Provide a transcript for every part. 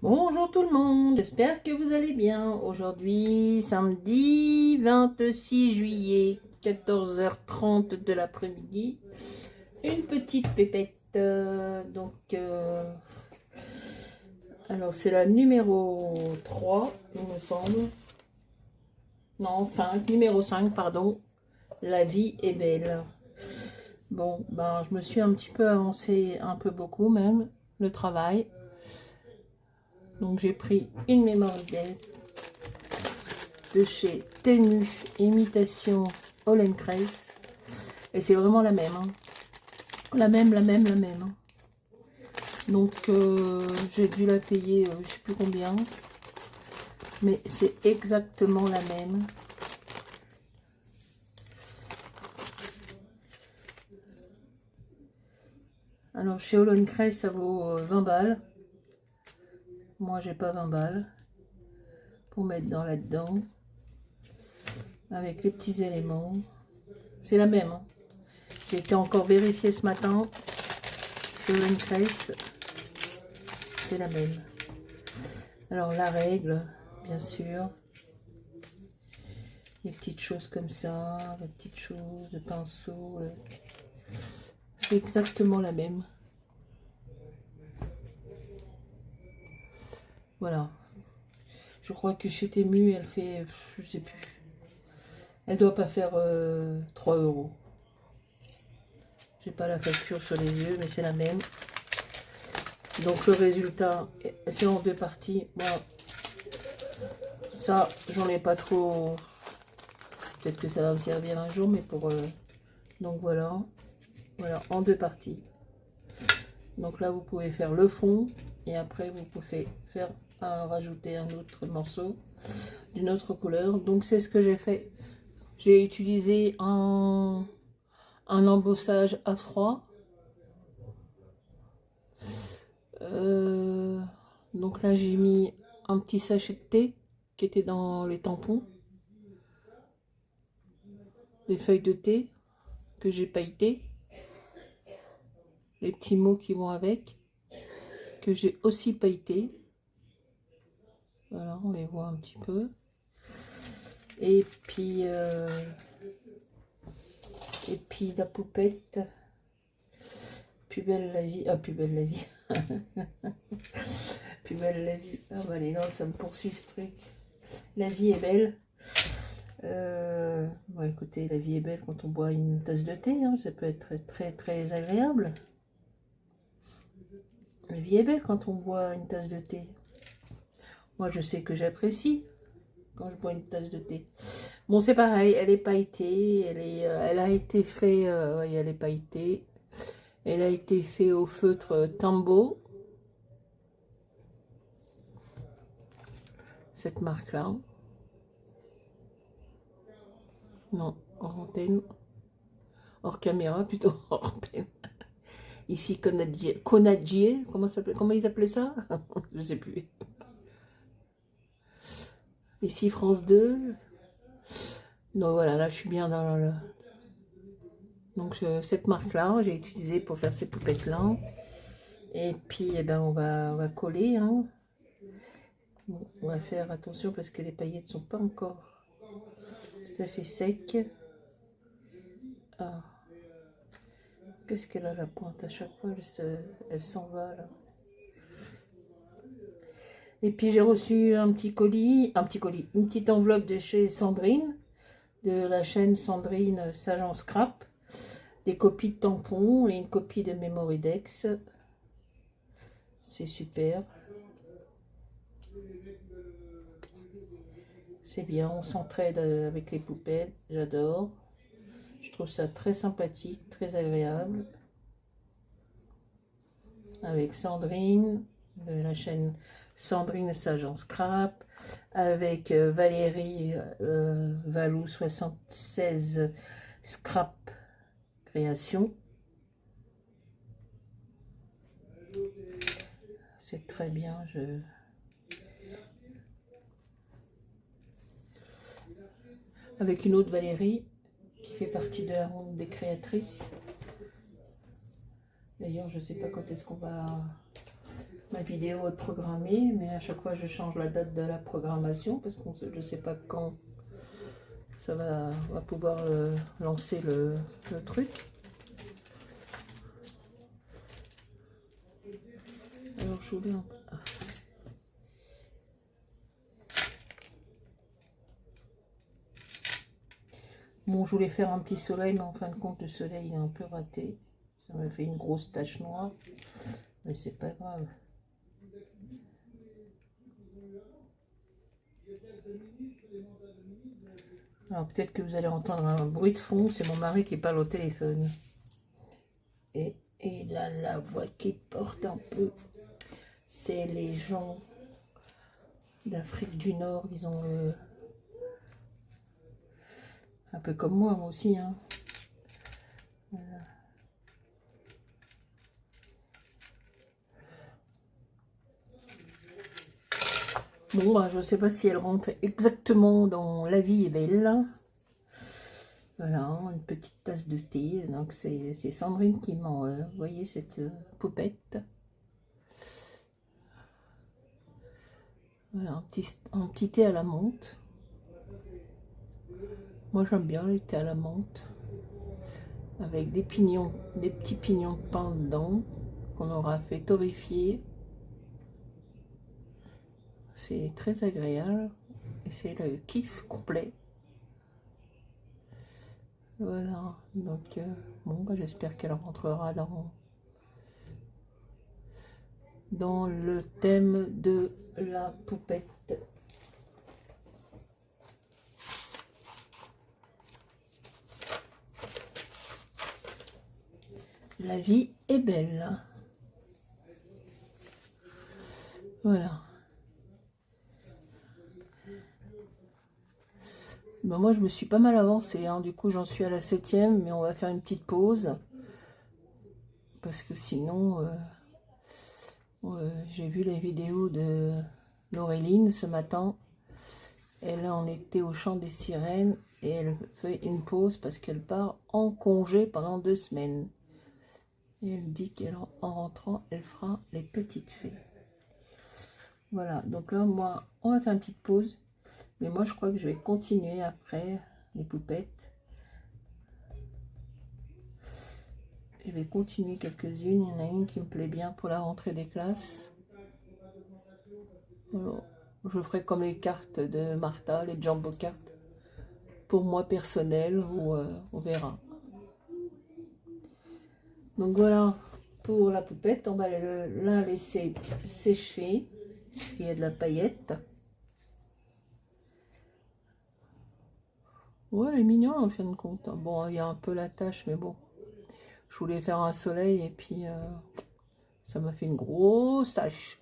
Bonjour tout le monde, j'espère que vous allez bien. Aujourd'hui, samedi 26 juillet, 14h30 de l'après-midi. Une petite pépette. Alors c'est la numéro 3, il me semble. Non, 5, numéro 5, pardon. La vie est belle. Bon, ben je me suis un petit peu avancé, un peu beaucoup même, le travail. Donc j'ai pris une mémoire de chez Temu Imitation Hollencraft. Et c'est vraiment la même. Hein. La même. Hein. Donc j'ai dû la payer, je sais plus combien. Mais c'est exactement la même. Alors chez Hollencraft ça vaut 20 balles. Moi j'ai pas 20 balles. Pour mettre dans là-dedans. Avec les petits éléments. C'est la même. Hein. J'ai été encore vérifié ce matin. Chez Hollencraft. C'est la même. Alors la règle, bien sûr. Les petites choses comme ça, les petites choses, le pinceau. C'est exactement la même. Voilà. Je crois que chez Temu, elle fait, je sais plus. Elle doit pas faire 3 €. J'ai pas la facture sur les yeux, mais c'est la même. Donc le résultat, c'est en 2 parties. Bon, ça, j'en ai pas trop. Peut-être que ça va me servir un jour, mais pour... donc voilà. Voilà, en 2 parties. Donc là, vous pouvez faire le fond. Et après, vous pouvez faire rajouter un autre morceau d'une autre couleur. Donc c'est ce que j'ai fait. J'ai utilisé un embossage à froid. Donc là, j'ai mis un petit sachet de thé qui était dans les tampons. Des feuilles de thé que j'ai pailletées. Les petits mots qui vont avec, que j'ai aussi pailleté. Voilà, on les voit un petit peu. Et puis la poupette. Plus belle la vie. Ah, plus belle la vie. Plus belle la vie. Ah bah les gars, ça me poursuit ce truc. La vie est belle. Bon, écoutez, la vie est belle quand on boit une tasse de thé. Hein, ça peut être très agréable. La vie est belle quand on boit une tasse de thé. Moi, je sais que j'apprécie quand je bois une tasse de thé. Bon, c'est pareil, elle est pailletée. Elle a été fait... oui, elle est pailletée. Elle a été faite au feutre Tambo. Cette marque-là. Non, hors antenne. Hors caméra, plutôt hors antenne. Ici, Conadier. Comment ils appelaient ça? Je sais plus. Ici, France 2. Donc voilà, là, je suis bien dans le... Donc, cette marque-là, j'ai utilisé pour faire ces poupettes-là. Et puis, eh ben, on va coller. Hein. Bon, on va faire attention parce que les paillettes ne sont pas encore tout à fait secs. Ah. Qu'est-ce qu'elle a la pointe? À chaque fois, elle s'en va là. Et puis j'ai reçu un petit colis, une petite enveloppe de chez Sandrine, de la chaîne Sandrine Sage Scrap, des copies de tampons et une copie de Memoridex. C'est super. C'est bien, on s'entraide avec les poupettes, j'adore. Je trouve ça très sympathique, très agréable. Avec Sandrine, de la chaîne Sandrine Sage Scrap, avec Valérie Valou 76 Scrap Création. C'est très bien. Avec une autre Valérie qui fait partie de la ronde des créatrices. D'ailleurs, je sais pas quand est-ce qu'on va... Ma vidéo est programmée, mais à chaque fois je change la date de la programmation parce que je sais pas quand ça va pouvoir lancer le truc. Alors je voulais bon, je voulais faire un petit soleil, mais en fin de compte, le soleil est un peu raté. Ça m'a fait une grosse tache noire, mais c'est pas grave. Alors peut-être que vous allez entendre un bruit de fond, c'est mon mari qui parle au téléphone. Et il a la voix qui porte un peu. C'est les gens d'Afrique du Nord, ils ont un peu comme moi aussi, hein. Voilà. Bon, bah, je ne sais pas si elle rentre exactement dans La vie est belle. Voilà, une petite tasse de thé. Donc c'est Sandrine qui m'a envoyé cette poupette. Voilà, un petit thé à la menthe. Moi j'aime bien les thés à la menthe. Avec des pignons, des petits pignons de pain dedans qu'on aura fait torréfier. C'est très agréable et c'est le kiff complet. Voilà, donc bon, bah, j'espère qu'elle rentrera dans le thème de la poupette. La vie est belle. Voilà. Ben moi, je me suis pas mal avancée, hein. Du coup, j'en suis à la 7e, mais on va faire une petite pause. Parce que sinon, j'ai vu la vidéo de Laureline ce matin. Elle en était au chant des sirènes et elle fait une pause parce qu'elle part en congé pendant 2 semaines. Et elle dit qu'en rentrant, elle fera les petites fées. Voilà, donc là, moi, on va faire une petite pause. Mais moi, je crois que je vais continuer après les poupettes. Je vais continuer quelques-unes. Il y en a une qui me plaît bien pour la rentrée des classes. Alors, je ferai comme les cartes de Martha, les jumbo cartes. Pour moi personnel, ou on verra. Donc voilà pour la poupette. On va la laisser sécher. Il y a de la paillette. Ouais, elle est mignonne en fin de compte. Bon, il y a un peu la tache, mais bon. Je voulais faire un soleil et puis ça m'a fait une grosse tache.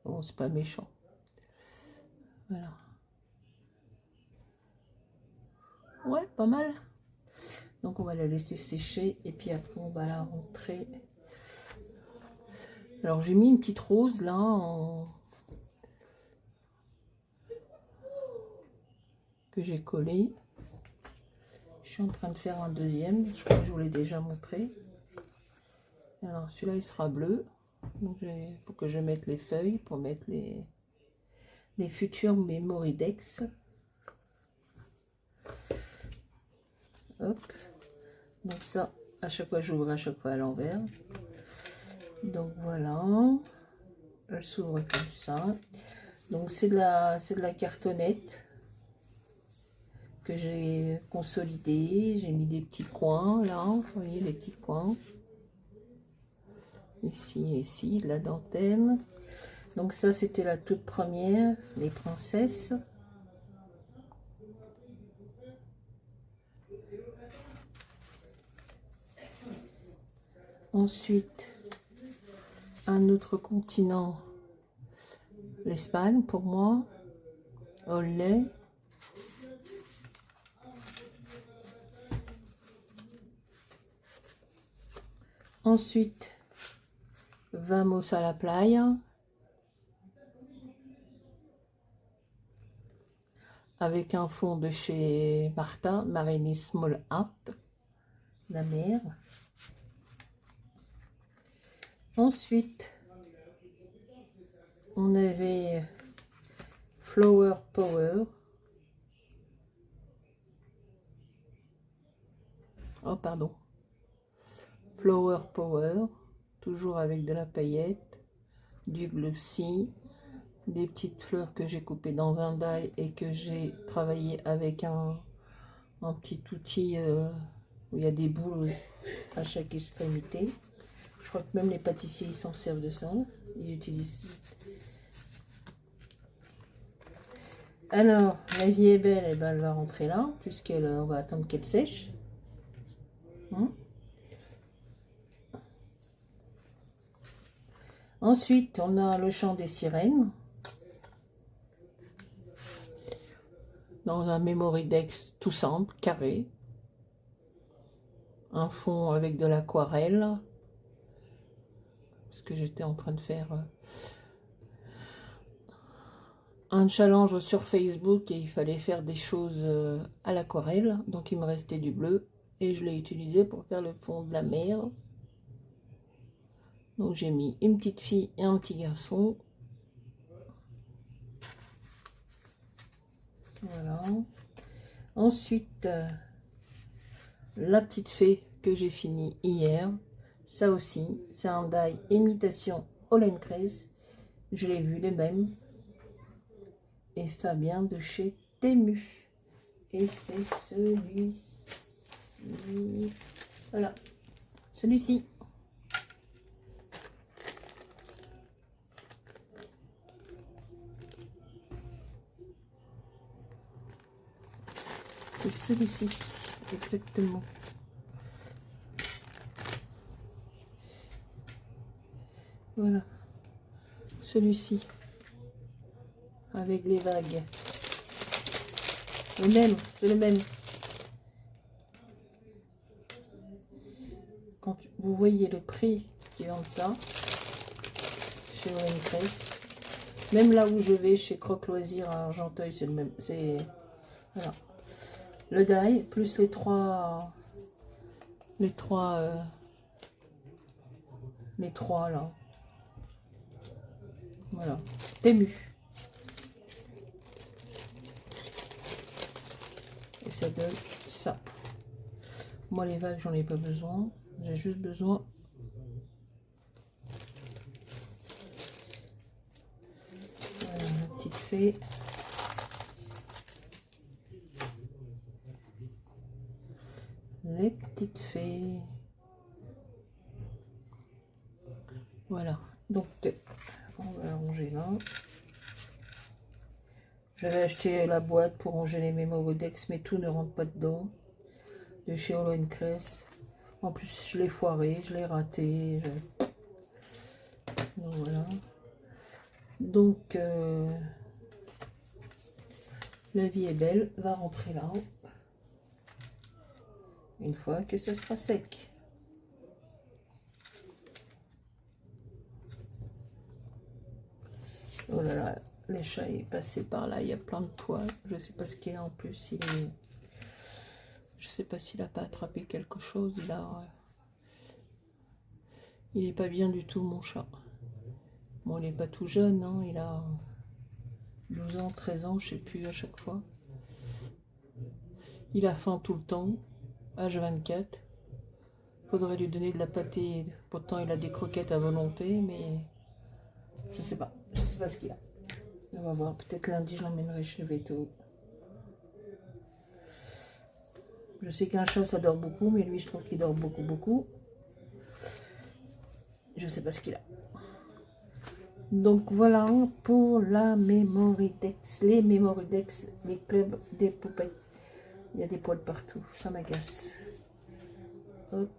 Bon, c'est pas méchant. Voilà. Ouais, pas mal. Donc on va la laisser sécher et puis après on va la rentrer. Alors j'ai mis une petite rose là que j'ai collée. Je suis en train de faire un deuxième. Je crois que je vous l'ai déjà montré. Alors celui-là il sera bleu. Donc pour que je mette les feuilles, pour mettre les futurs Mémoridex. Hop. Donc ça, à chaque fois j'ouvre à chaque fois à l'envers. Donc voilà. Elle s'ouvre comme ça. Donc c'est de la cartonnette que j'ai consolidée. J'ai mis des petits coins là. Vous voyez les petits coins. Ici et ici, de la dentelle. Donc ça c'était la toute première, les princesses. Ensuite, un autre continent, l'Espagne pour moi, Olé. Ensuite, Vamos a la playa, avec un fond de chez Martha, Marine Small Art, la mer. Ensuite, on avait Flower Power. Oh, pardon. Flower Power, toujours avec de la paillette, du glossy, des petites fleurs que j'ai coupées dans un die et que j'ai travaillé avec un petit outil où il y a des boules à chaque extrémité. Je crois que même les pâtissiers ils s'en servent de ça. Ils utilisent. Alors, la vie est belle, et ben, elle va rentrer là, puisqu'on va attendre qu'elle sèche. Ensuite, on a le chant des sirènes. Dans un Memory-Dex tout simple, carré. Un fond avec de l'aquarelle. Parce que j'étais en train de faire un challenge sur Facebook et il fallait faire des choses à l'aquarelle. Donc il me restait du bleu et je l'ai utilisé pour faire le fond de la mer. Donc j'ai mis une petite fille et un petit garçon. Voilà. Ensuite, la petite fée que j'ai fini hier. Ça aussi, c'est un die imitation Hollencrest. Je l'ai vu les mêmes. Et ça vient de chez Temu. Et c'est celui-ci. Voilà. Celui-ci. C'est celui-ci. Exactement. Voilà. Celui-ci. Avec les vagues. Le même, c'est le même. Quand vous voyez le prix qui vend ça, chez Hollencrest, même là où je vais, chez Croque Loisirs à Argenteuil, c'est le même. C'est voilà. Le die plus les trois là. Voilà. Temu. Et ça donne ça. Moi les vagues j'en ai pas besoin. J'ai juste besoin voilà, ma petite fée. Les petites fées. Voilà. Donc on va ranger là. J'avais acheté la boîte pour ranger les Memory-Dex, mais tout ne rentre pas dedans. De chez Hollencrest. En plus, je l'ai foiré, je l'ai raté. Donc, voilà. Donc, la vie est belle va rentrer là. Une fois que ce sera sec. Oh là là, le chat est passé par là, il y a plein de poils. Je sais pas ce qu'il a en plus. Je sais pas s'il a pas attrapé quelque chose. Il est pas bien du tout, mon chat. Bon, il est pas tout jeune, hein. Il a 12 ans, 13 ans, je sais plus à chaque fois. Il a faim tout le temps, H24. Faudrait lui donner de la pâtée. Pourtant, il a des croquettes à volonté, mais je sais pas. Je sais pas ce qu'il a. On va voir. Peut-être lundi, je l'emmènerai chez Veto. Je sais qu'un chat, ça dort beaucoup, mais lui, je trouve qu'il dort beaucoup, beaucoup. Je sais pas ce qu'il a. Donc, voilà pour la Memory-Dex. Les Memory-Dex, les clubs des poupées. Il y a des poils partout. Ça m'agace. Hop.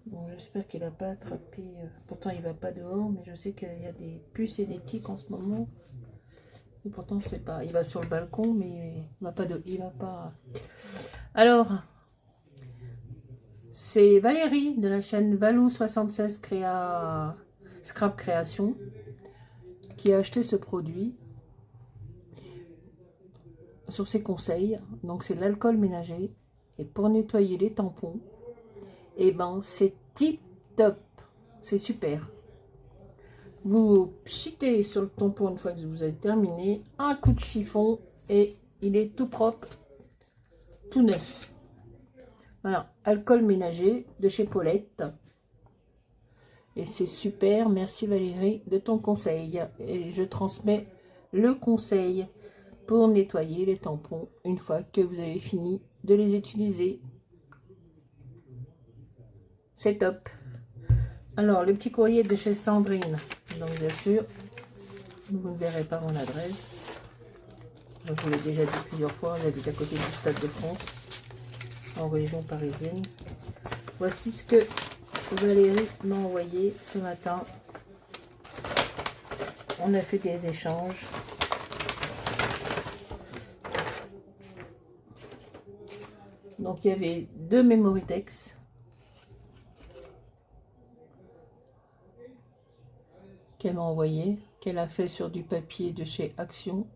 Bon, j'espère qu'il n'a pas attrapé. Pourtant, il va pas dehors, mais je sais qu'il y a des puces et des tiques en ce moment. Et pourtant, c'est pas. Il va sur le balcon, mais il va pas de. Il va pas. Alors, c'est Valérie de la chaîne Valou76 Scrap Création qui a acheté ce produit. sur ses conseils. Donc c'est l'alcool ménager. Et pour nettoyer les tampons, et ben c'est tip top. C'est super. Vous pchitez sur le tampon une fois que vous avez terminé. Un coup de chiffon et il est tout propre, tout neuf. Voilà, alcool ménager de chez Paulette. Et c'est super. Merci Valérie de ton conseil. Et je transmets le conseil pour nettoyer les tampons une fois que vous avez fini de les utiliser. C'est top. Alors, le petit courrier de chez Sandrine. Donc, bien sûr, vous ne verrez pas mon adresse. Je vous l'ai déjà dit plusieurs fois. J'habite à côté du Stade de France, en région parisienne. Voici ce que Valérie m'a envoyé ce matin. On a fait des échanges. Donc, il y avait 2 Memory-Tex. Qu'elle m'a envoyé, qu'elle a fait sur du papier de chez Action,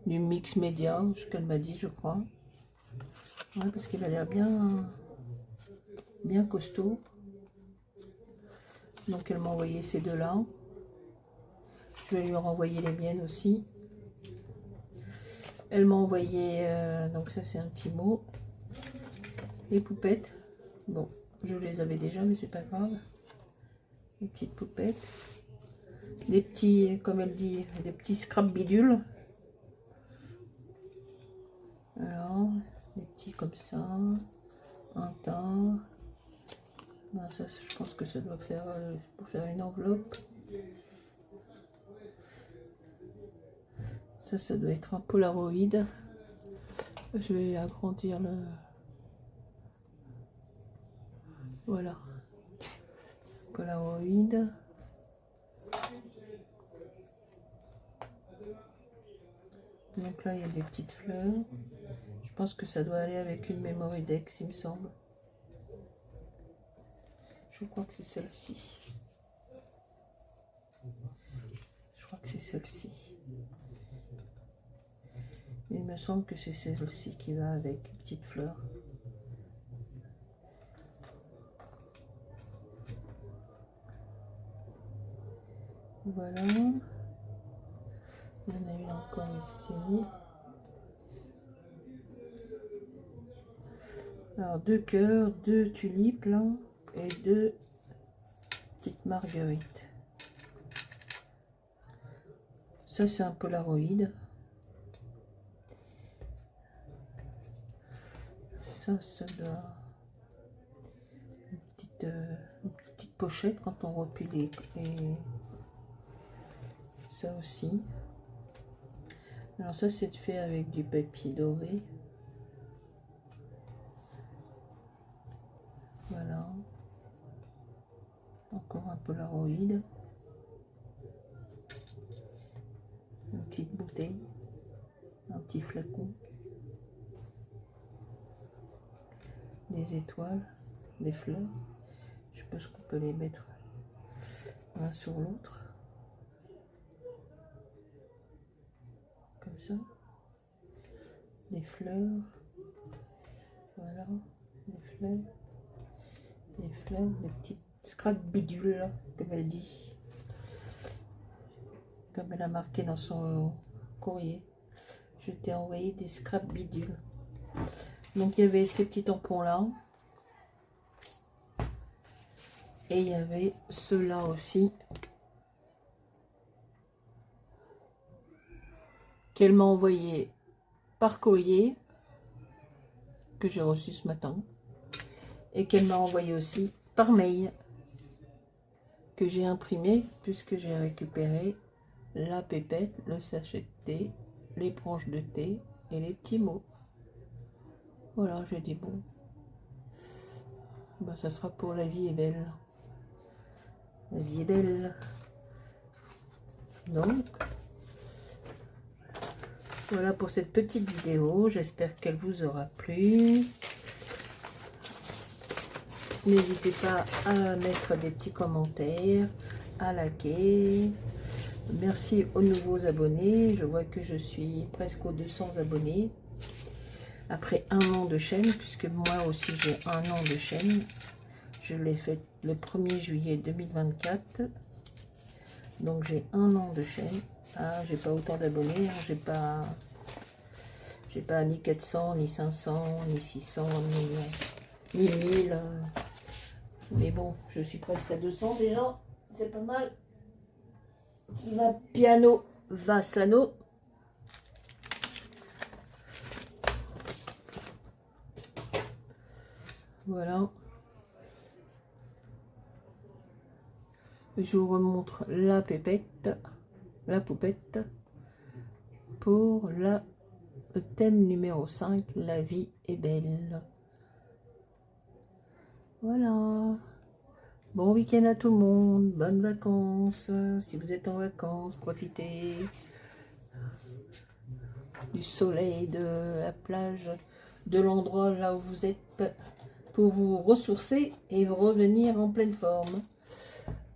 du mix média, ce qu'elle m'a dit, je crois. Ouais, parce qu'il a l'air bien costaud. Donc elle m'a envoyé ces deux-là. Je vais lui renvoyer les miennes aussi. Elle m'a envoyé, donc ça c'est un petit mot, les poupettes. Bon, je les avais déjà, mais c'est pas grave. Les petites poupettes. Des petits, comme elle dit, des petits scrap bidules. Alors, des petits comme ça, un tas. Ben, ça, je pense que ça doit faire pour faire une enveloppe. Ça doit être un Polaroid. Je vais agrandir le... Voilà. Polaroid. Donc là, il y a des petites fleurs. Je pense que ça doit aller avec une Memory-Tex, il me semble. Je crois que c'est celle-ci. Je crois que c'est celle-ci. Il me semble que c'est celle-ci qui va avec petite fleur. Voilà. Il y en a une encore ici. Alors 2 cœurs, 2 tulipes là, et 2 petites marguerites. Ça c'est un Polaroid. Ça doit une petite pochette quand on replie les... Ça aussi. Alors ça c'est fait avec du papier doré. Voilà. Encore un Polaroid. Une petite bouteille. Un petit flacon. Des étoiles. Des fleurs. Je pense qu'on peut les mettre l'un sur l'autre. Comme ça. Des fleurs. Voilà. Des fleurs. Des fleurs. Des petites scrap bidules, comme elle dit. Comme elle a marqué dans son courrier. Je t'ai envoyé des scrap bidules. Donc il y avait ces petits tampons là. Et il y avait ceux-là aussi. Qu'elle m'a envoyé par courrier. Que j'ai reçu ce matin. Et qu'elle m'a envoyé aussi par mail. Que j'ai imprimé puisque j'ai récupéré la pépette, le sachet de thé, les branches de thé et les petits mots. Voilà, j'ai dit bon. Ben, ça sera pour La vie est belle. La vie est belle. Donc, voilà pour cette petite vidéo. J'espère qu'elle vous aura plu. N'hésitez pas à mettre des petits commentaires, à liker. Merci aux nouveaux abonnés. Je vois que je suis presque aux 200 abonnés. Après un an de chaîne, puisque moi aussi j'ai un an de chaîne. Je l'ai fait le 1er juillet 2024. Donc j'ai un an de chaîne. Ah, j'ai pas autant d'abonnés. Hein. J'ai pas ni 400, ni 500, ni 600, ni 1000. Mais bon, je suis presque à 200 déjà. C'est pas mal. Qui va piano, va sano. Voilà. Je vous remontre la pépette, la poupette, pour le thème numéro 5, la vie est belle. Voilà. Bon week-end à tout le monde, bonnes vacances. Si vous êtes en vacances, profitez du soleil, de la plage, de l'endroit là où vous êtes, pour vous ressourcer et revenir en pleine forme.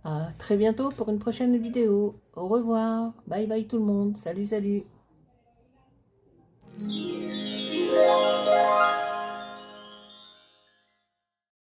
À très bientôt pour une prochaine vidéo. Au revoir. Bye bye tout le monde. Salut, salut.